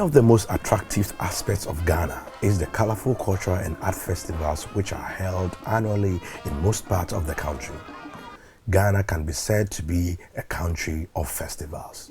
of the most attractive aspects of Ghana is the colorful cultural and art festivals which are held annually in most parts of the country. Ghana can be said to be a country of festivals.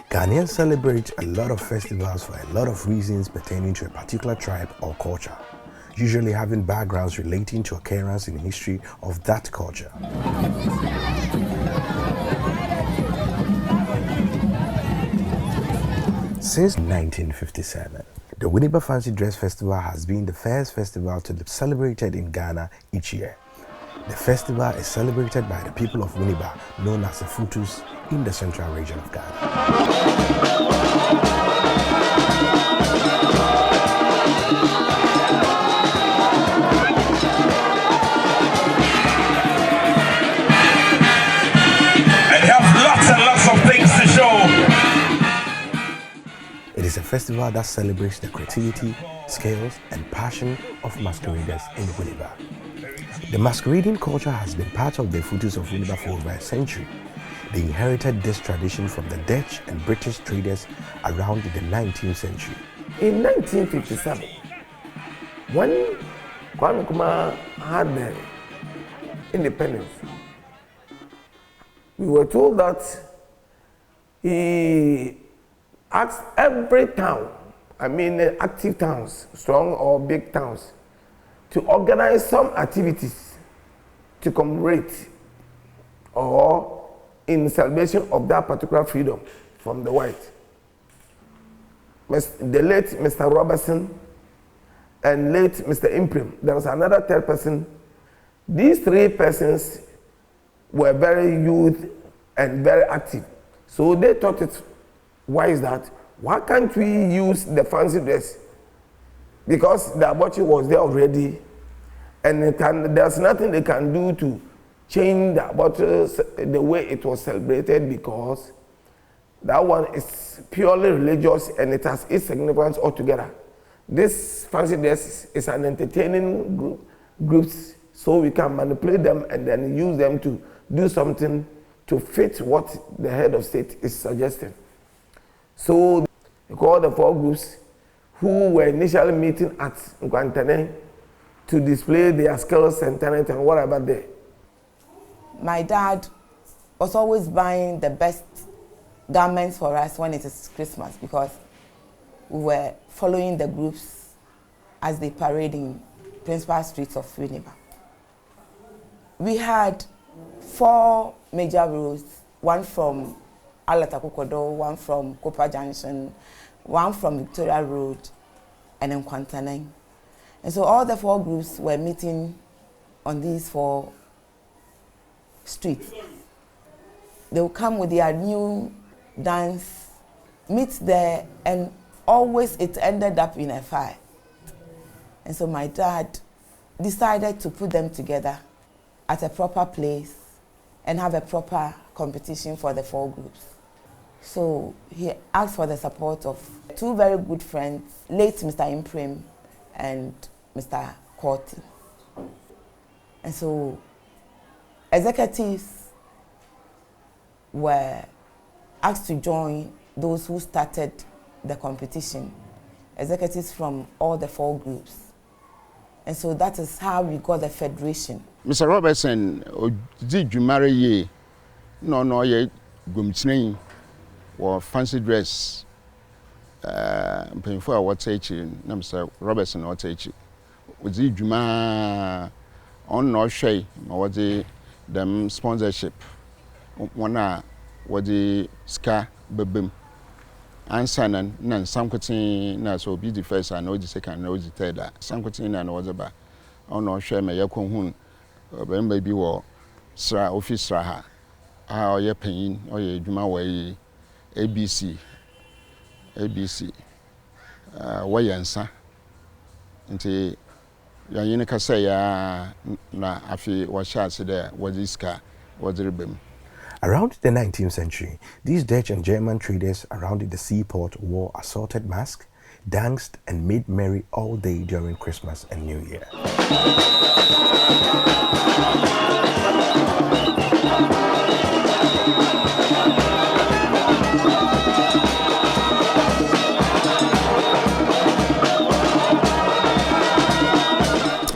Ghanaians celebrate a lot of festivals for a lot of reasons pertaining to a particular tribe or culture, usually having backgrounds relating to occurrences in history of that culture. Since 1957, the Winneba Fancy Dress Festival has been the first festival to be celebrated in Ghana each year. The festival is celebrated by the people of Winneba, known as the Futus, in the central region of Ghana. It is a festival that celebrates the creativity, skills, and passion of masqueraders in Winneba. The masquerading culture has been part of the Futus of Winneba for over a century. They inherited this tradition from the Dutch and British traders around the 19th century. In 1957, when Kwame Nkrumah had the independence, we were told that he asked every town, active towns, strong or big towns, to organize some activities to commemorate or in celebration of that particular freedom from the white. The late Mr. Robertson and late Mr. Imprim, there was another third person. These three persons were very youth and very active. So they thought it wise that, why can't we use the fancy dress? Because the abortion was there already, and there's nothing they can do to change the abortion the way it was celebrated, because that one is purely religious and it has its significance altogether. This fancy dress is an entertaining groups, so we can manipulate them and then use them to do something to fit what the head of state is suggesting. So we call the four groups who were initially meeting at Nkwantane to display their skills and talent and whatever there. My dad was always buying the best garments for us when it is Christmas, because we were following the groups as they parade in principal streets of Winneba. We had 4 major roads, one from Alatakokodo, one from Kopa Junction, one from Victoria Road, and then Nkwantane. And so all the 4 groups were meeting on these 4 streets. They would come with their new dance, meet there, and always it ended up in a fight. And so my dad decided to put them together at a proper place and have a proper competition for the 4 groups. So he asked for the support of 2 very good friends, late Mr. Imprim and Mr. Korti. And so executives were asked to join those who started the competition, executives from all the 4 groups. And so that is how we got the federation. Mr. Robertson, did you marry ye? No, ye gumtney or fancy dress. Before what take you, Mr. Robertson or take you. Was it Juma on no shay, or the them sponsorship? One what the ska bebim. Answer and some cutting na so be the first and know the second, know the third. Some cutting and was about. Oh no, share my yakun. When baby war, Sra office raha. How ye pain or ye Juma way ABC. Way answer. Until Yanika say, na afi was shots there, was this car, was the ribbon. Around the 19th century, these Dutch and German traders around the seaport wore assorted masks, danced and made merry all day during Christmas and New Year.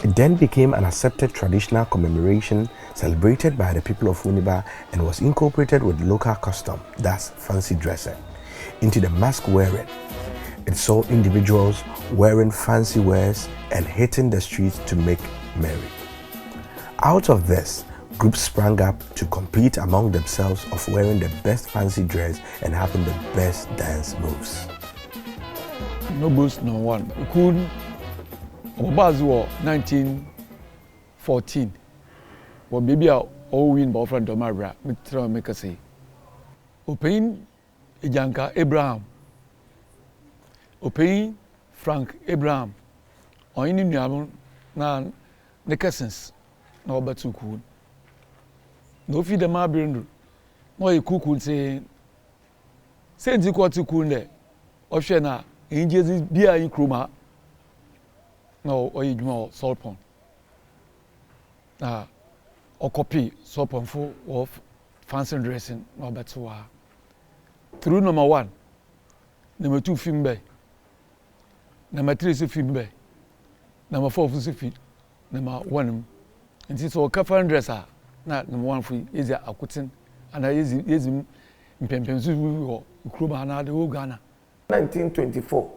It then became an accepted traditional commemoration celebrated by the people of Winneba and was incorporated with local custom, thus fancy dressing, into the mask wearing. It saw individuals wearing fancy wares and hitting the streets to make merry. Out of this, groups sprang up to compete among themselves of wearing the best fancy dress and having the best dance moves. Nobles number one. Ukun Obabazi war 1914. Wa baby a all win by friend Domabra. Me try make us say. Open Ijanka Abraham. Open Frank Abraham. On any new na ne cousins na obatu kun. No fi dem abirundu. No e kukun say nti kwatu kun de. Ohwe na injezi bia yin kroma. No oyi dwuma solpon. Or copy solpon for of fancy dressing na obatu wa. Through number 1. Number 2 film bay. Number 3 is film bay. Number 4 is film. Number 1 and it's all cover dresser. Na number 1 for is a akutin and is mpempemsu wo Nkrumah na the whole Ghana. 1924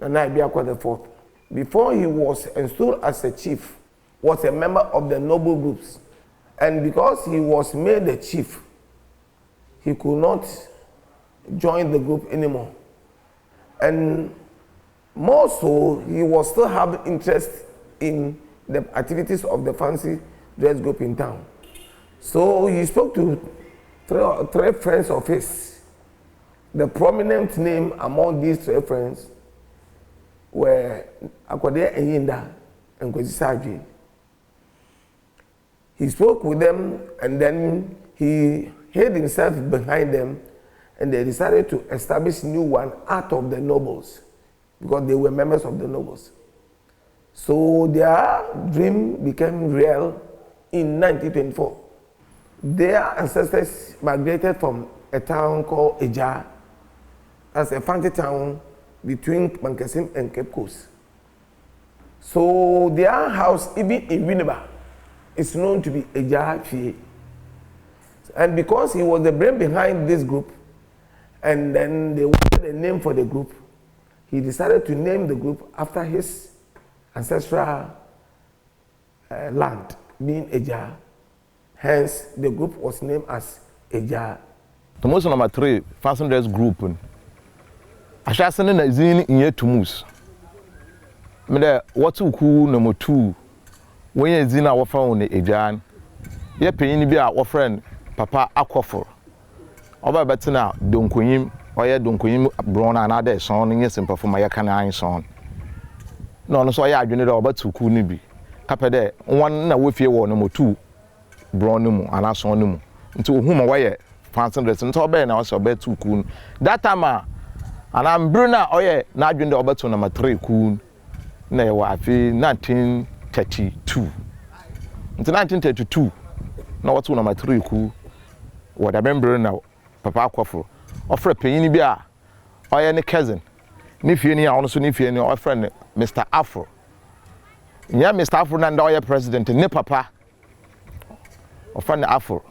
and I be the 4th. Before he was installed as a chief, was a member of the noble groups, and because he was made the chief, he could not join the group anymore. And more so, he was still having interest in the activities of the fancy dress group in town. So he spoke to three friends of his. The prominent name among these 3 friends were Akwade Enyinda and Kwesi Sadwe. He spoke with them and then he hid himself behind them, and they decided to establish a new one out of the nobles because they were members of the nobles. So their dream became real in 1924. Their ancestors migrated from a town called Eja, as a fancy town between Mankasim and Cape Coast. So their house, even in Winneba, is known to be Eja Fie. And because he was the brain behind this group, and then they wanted a name for the group, he decided to name the group after his ancestral land, being Eja. Hence, the group was named as Eja. The most number 3 fancy dress group. I shall send in a zine in yet to moose. Me what to cool number 2. When you zina our phone Ejan, ye paying be our friend Papa Aquafor. Over better now, don't him or ye don't him brown another son in your simple for my canine son. No, so I do about to cool nibi. Capade, one na with your number 2 brown numu and I saw numu. Into whom away fancy dress and so ben also bet 2 cool. That time, and I'm Bruna Oye, now doing the Oberto number 3 cool. Na wa fi 1932. Until 1932, na what number 3 cool. What I remember now, Papa Aquafo. Offer penny be a Oye ne cousin. Ni fi ni also ni fi ni our friend Mr. Afro. Yeah, Mr. Afro na Oye president ni papa. Offer ne Afro.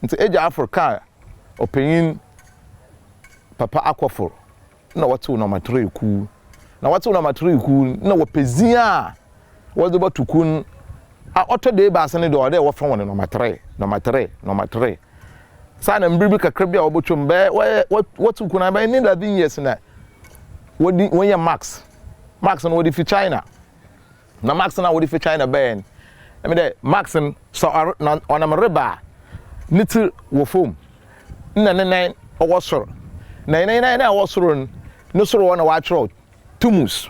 Until age Afro ka opinion Papa Aquafo. Na what number 3 cool. Na watu number 3 kun na wopezia was about to kun a auto day ba sane do ode wo fa won number 3 sa na mbribi kakra bia obotwom be watu kun ba ni 11 years na wodi when ya max na wodi fi China na max na wodi fi China ben I mean max so on am riba niti wo fom na owosoro na owosoro no soro wona wa tro tumus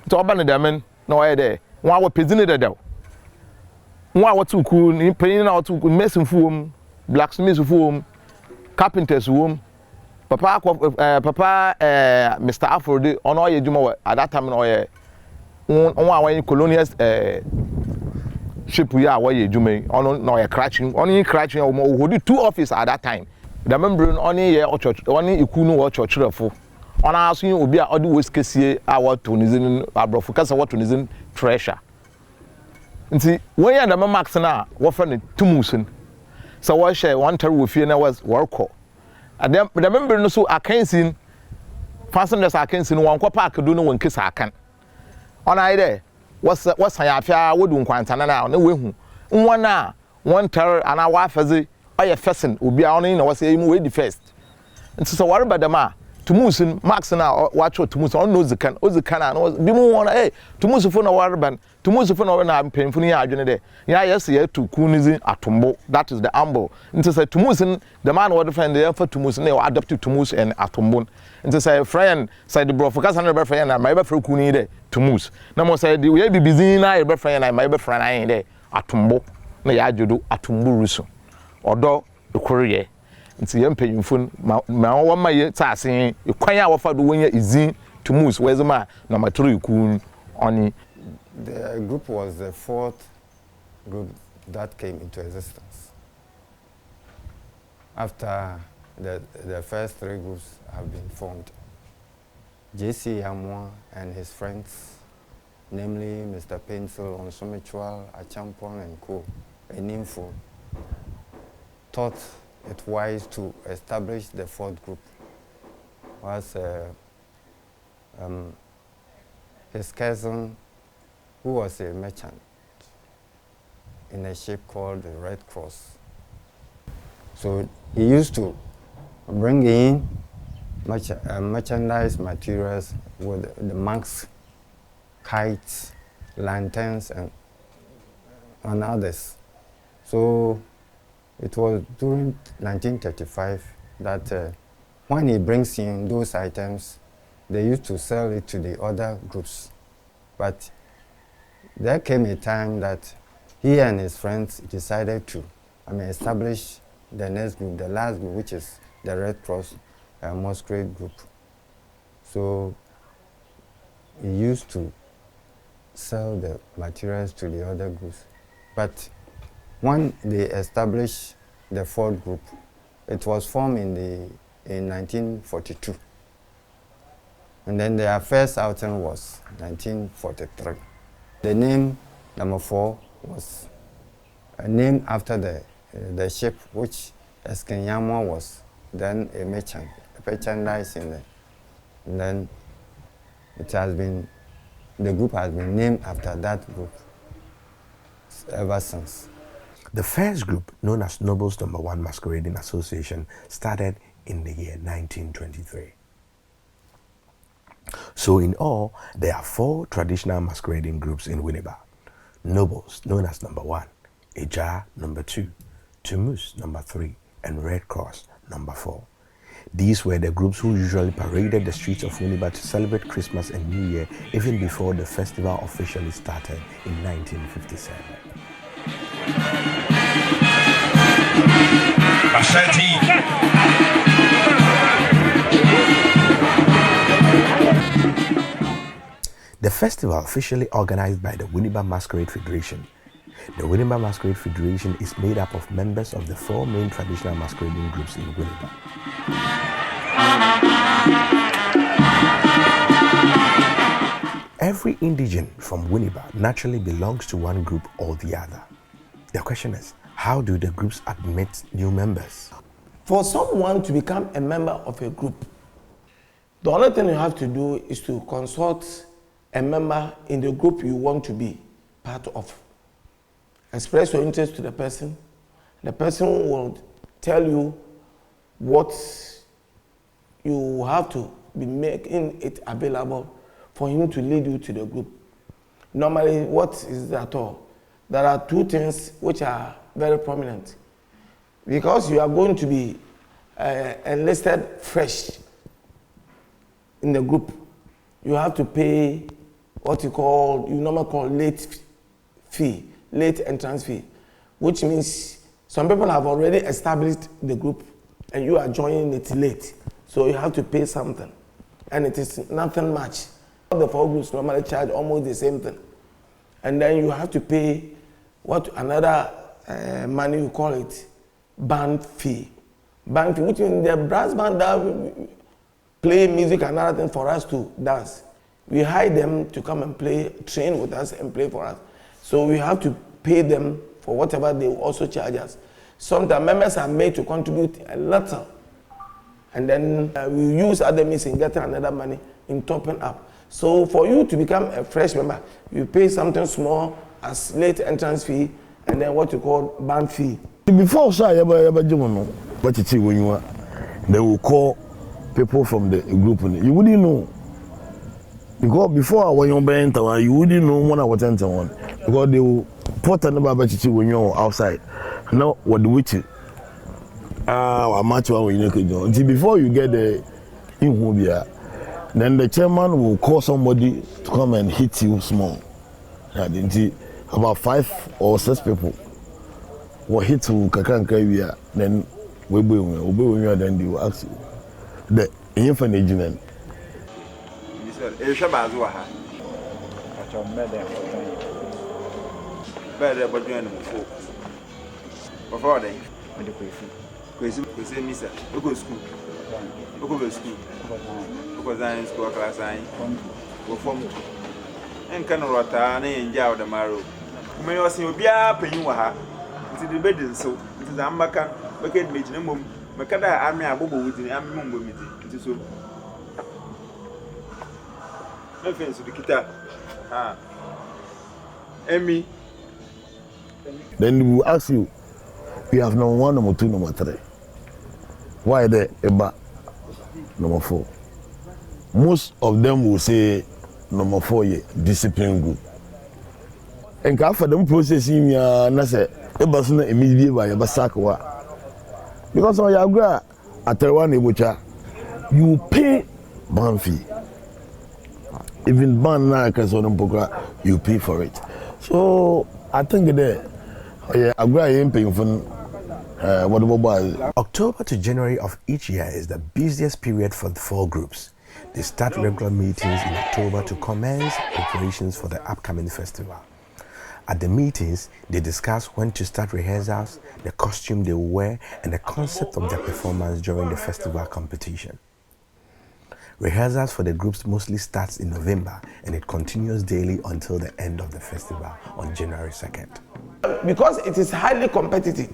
to obane damen na oye de won awo pezini de daw won awo tuku ni peyin na otuku mesinfuom blacksmiths wom, carpenters wom. Papa Mr. Afrodi on all your juma at that time on one colonial ship we are where you juma on no crashing only crashing or more 2 office at that time. The member only year or church only ikunu or church refo. On our asking will be a other waste case our Tunisian abro focus what Tunisian treasure. And see when you are the max now what from the Tumusin. So what share one terror with you was work. And then remember no so akansin fasteners akansin wan kwa park do no wan kisa akan ona ide what's afia wodu nkwantana na we hu nwana one tar ana wa faze oye fesin obi a ono na wase yimu we di first nti so ware badama tumusin max na wacho tumusin on no zikan na no bi mu wona tumusin fo na ware ban tumusin fo na na mpemfu ni adwene de ya yes ya tu kunizi atombo that is the ambo nti say tumusin the man what defend the for tumusin na adaptive tumus and atombo nti say friend say the bro focus on the friend na my be for kuni de tumus na mo say the we be busy na e be friend na my be friend na de atombo na ya ajodo atombo ruso odo ekoriye nti ye mpanyimfo ma wo ma ye taase ekwan a wo fa do wonya izin tumus wezema na maturu ikun oni. The group was the 4th group that came into existence. After the first 3 groups have been formed, J.C. Yamwa and his friends, namely Mr. Pencil, Onsomichual, Achampon and Co., a Nympho, thought it wise to establish the 4th group. Was his cousin, who was a merchant in a ship called the Red Cross. So he used to bring in merchandise materials with the monks, kites, lanterns, and others. So it was during 1935 that when he brings in those items, they used to sell it to the other groups. But there came a time that he and his friends decided to establish the next group, the last group, which is the Red Cross Masquerade group. So he used to sell the materials to the other groups. But when they established the 4th group, it was formed in 1942. And then their first outing was 1943. The name number 4 was named after the ship which Eskenyama was then a merchant, merchandise in it. And then the group has been named after that group ever since. The first group, known as Nobles No. 1 Masquerading Association, started in the year 1923. So in all, there are 4 traditional masquerading groups in Winneba. Nobles, known as number 1, Eja, number 2, Tumus, number 3, and Red Cross, number 4. These were the groups who usually paraded the streets of Winneba to celebrate Christmas and New Year even before the festival officially started in 1957. The festival officially organized by the Winneba Masquerade Federation. The Winneba Masquerade Federation is made up of members of the 4 main traditional masquerading groups in Winneba. Every indigene from Winneba naturally belongs to one group or the other. The question is, how do the groups admit new members? For someone to become a member of a group, the only thing you have to do is to consult a member in the group you want to be part of. Express your interest to the person. The person will tell you what you have to be making it available for him to lead you to the group. Normally, what is that all? There are 2 things which are very prominent. Because you are going to be enlisted fresh in the group, you have to pay what you normally call late entrance fee, which means Some people have already established the group and you are joining it late. So you have to pay something. And it is nothing much. The 4 groups normally charge almost the same thing. And then you have to pay another money, you call it band fee. Band fee, which means the brass band that play music and other things for us to dance. We hire them to come and play, train with us and play for us. So we have to pay them for whatever they also charge us. Sometimes members are made to contribute a little. And then we use other means in getting another money in topping up. So for you to become a fresh member, you pay something small as late entrance fee and then what you call band fee. Before they will call people from the group. You wouldn't know. Because before when you're bent, you wouldn't know one hour 10 one. Because they will put another when you're outside. Now what do we do? Before you get the then the chairman will call somebody to come and hit you small. About 5 or 6 people will hit you, then we will then they will ask you the infinite agent. Before then, Kwesi Misa, we go school. We go to school. Because I in school class I go form. And can rota and enjoy the marrow. May you see Obia Penuaha. It's the bed so. It is Ambakan, Bucket Meeting, Macada Army Abu with the Army meeting. It is so. No offense to the guitar. Emmy. Then we will ask you. We have number 1, number 2, number 3. Why the Eba number 4? Most of them will say number 4 discipline group. And after them processing me, na say Eba suna immediately by Eba sakwa. Because on your gra at one ebucha, you pay band fee. Even band na kasonum poka, you pay for it. So I think there, Agra ain't paying for. October to January of each year is the busiest period for the 4 groups. They start regular meetings in October to commence preparations for the upcoming festival. At the meetings, they discuss when to start rehearsals, the costume they will wear, and the concept of their performance during the festival competition. Rehearsals for the groups mostly starts in November and it continues daily until the end of the festival on January 2nd. Because it is highly competitive,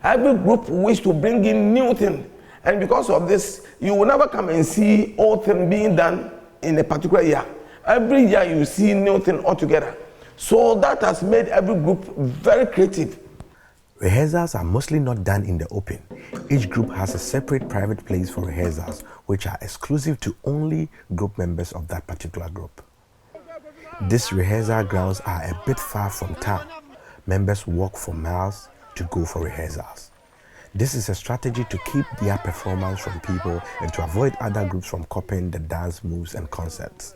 every group wishes to bring in new things, and because of this, you will never come and see old thing being done in a particular year. Every year you see new thing altogether. So that has made every group very creative. Rehearsals are mostly not done in the open. Each group has a separate private place for rehearsals, which are exclusive to only group members of that particular group. These rehearsal grounds are a bit far from town. Members walk for miles to go for rehearsals. This is a strategy to keep their performance from people and to avoid other groups from copying the dance moves and concepts.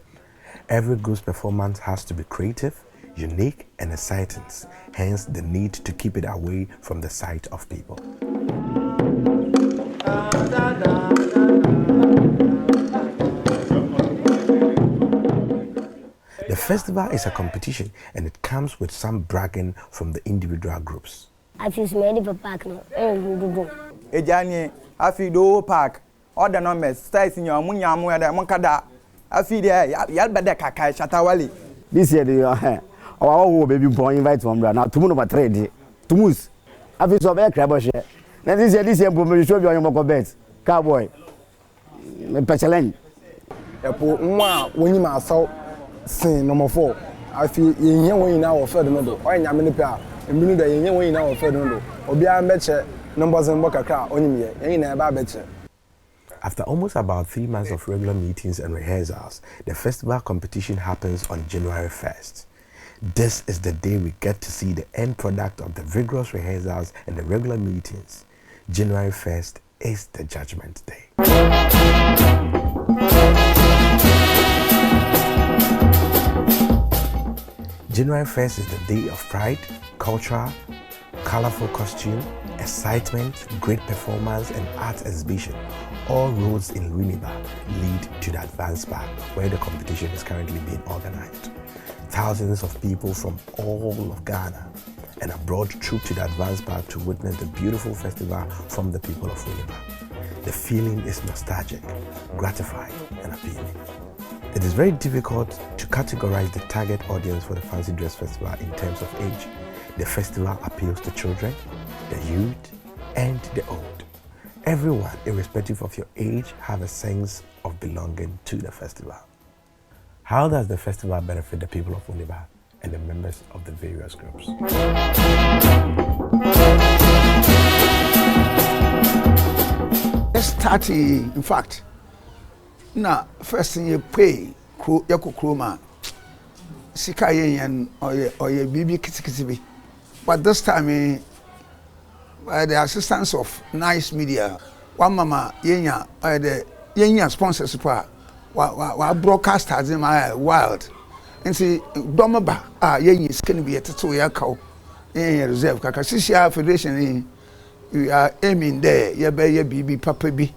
Every group's performance has to be creative, unique and exciting, hence the need to keep it away from the sight of people. The festival is a competition and it comes with some bragging from the individual groups. I feel ready for park now. Ejani, I feel do park. All the numbers, styles in your munyamu and Monkada. I feel there, Yalbada Kaka Shatawali. This year, our baby boy invite from now tomorrow, trade to Moose. I feel so very crabbish. Now this year, we show you on your beds. Cowboy, Pechalan. When you must sin number 4. I feel in here when you now offer the model, or in Yamanipia. And we know that you know now for no or be a better numbers and work a car on me, ain't a better. After almost about 3 months of regular meetings and rehearsals, the festival competition happens on January 1st. This is the day we get to see the end product of the vigorous rehearsals and the regular meetings. January 1st is the Judgment Day. January 1st is the day of pride, culture, colorful costume, excitement, great performance, and art exhibition. All roads in Winneba lead to the Advanced Park, where the competition is currently being organized. Thousands of people from all of Ghana and abroad troop to the Advanced Park to witness the beautiful festival from the people of Winneba. The feeling is nostalgic, gratifying, and appealing. It is very difficult to categorize the target audience for the Fancy Dress Festival in terms of age. The festival appeals to children, the youth, and the old. Everyone, irrespective of your age, have a sense of belonging to the festival. How does the festival benefit the people of Winneba and the members of the various groups? Let's start, in fact, now, first thing you pay, Yako Kroma, Sikayan or your baby Kitty. But this time, by the assistance of Nice Media, one mama, Yenya, by the Yenya sponsors, broadcasters in my wild. And see, Domaba, Yenya is going to be a tattoo cow, Yenya Reserve, Kakasisia Federation, you are aiming there, your baby papa be,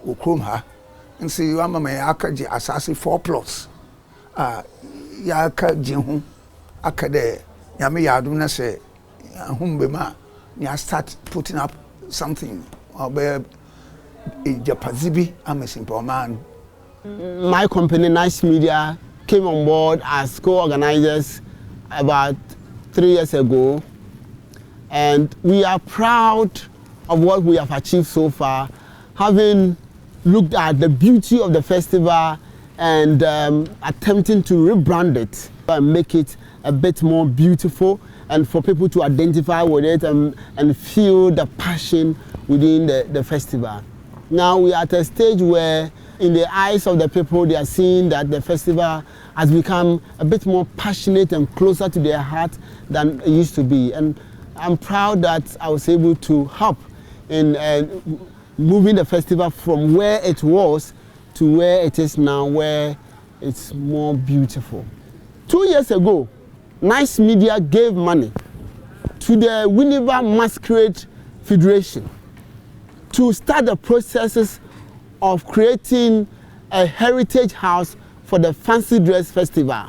or Kroma. And see, you are my Akaji Assassin 4+. Yaka Jin Akade, Yami Yaduna say, Humbema, ya start putting up something. Japazibi, I'm a simple man. My company, Nice Media, came on board as co-organizers about 3 years ago. And we are proud of what we have achieved so far, having looked at the beauty of the festival and attempting to rebrand it and make it a bit more beautiful and for people to identify with it and feel the passion within the festival. Now we are at a stage where in the eyes of the people they are seeing that the festival has become a bit more passionate and closer to their heart than it used to be. And I'm proud that I was able to help in moving the festival from where it was to where it is now, where it's more beautiful. 2 years ago, Nice Media gave money to the Winneba Masquerade Federation to start the processes of creating a heritage house for the Fancy Dress Festival.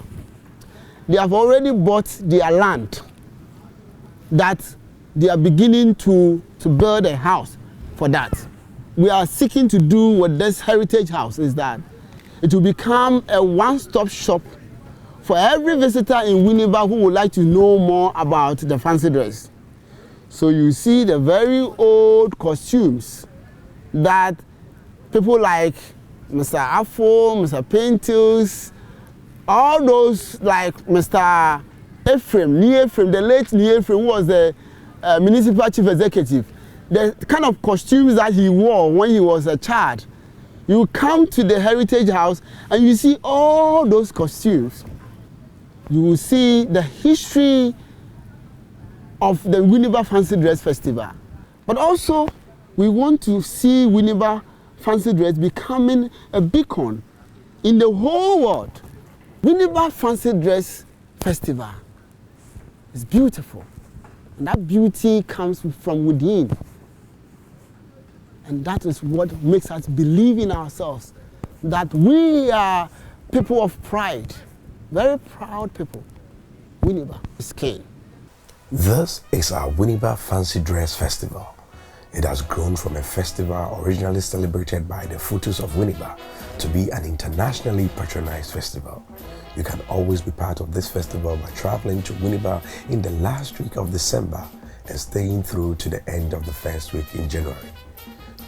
They have already bought their land that they are beginning to build a house for that. We are seeking to do with this heritage house is that it will become a one-stop shop for every visitor in Winneba who would like to know more about the fancy dress. So you see the very old costumes that people like Mr. Afo, Mr. Pintus, all those like Mr. Ephraim, the late Ephraim, who was the municipal chief executive. The kind of costumes that he wore when he was a child. You come to the Heritage House and you see all those costumes. You will see the history of the Winneba Fancy Dress Festival. But also, we want to see Winneba Fancy Dress becoming a beacon in the whole world. Winneba Fancy Dress Festival is beautiful. And that beauty comes from within. And that is what makes us believe in ourselves, that we are people of pride, very proud people. Winneba is king. This is our Winneba Fancy Dress Festival. It has grown from a festival originally celebrated by the Futus of Winneba to be an internationally patronized festival. You can always be part of this festival by traveling to Winneba in the last week of December and staying through to the end of the first week in January.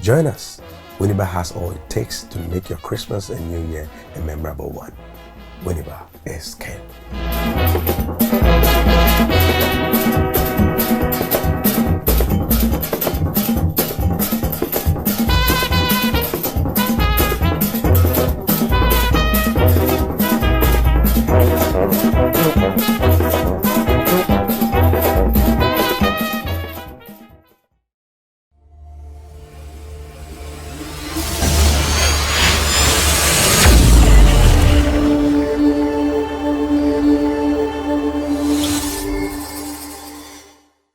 Join us. Winneba has all it takes to make your Christmas and New Year a memorable one. Winneba is king.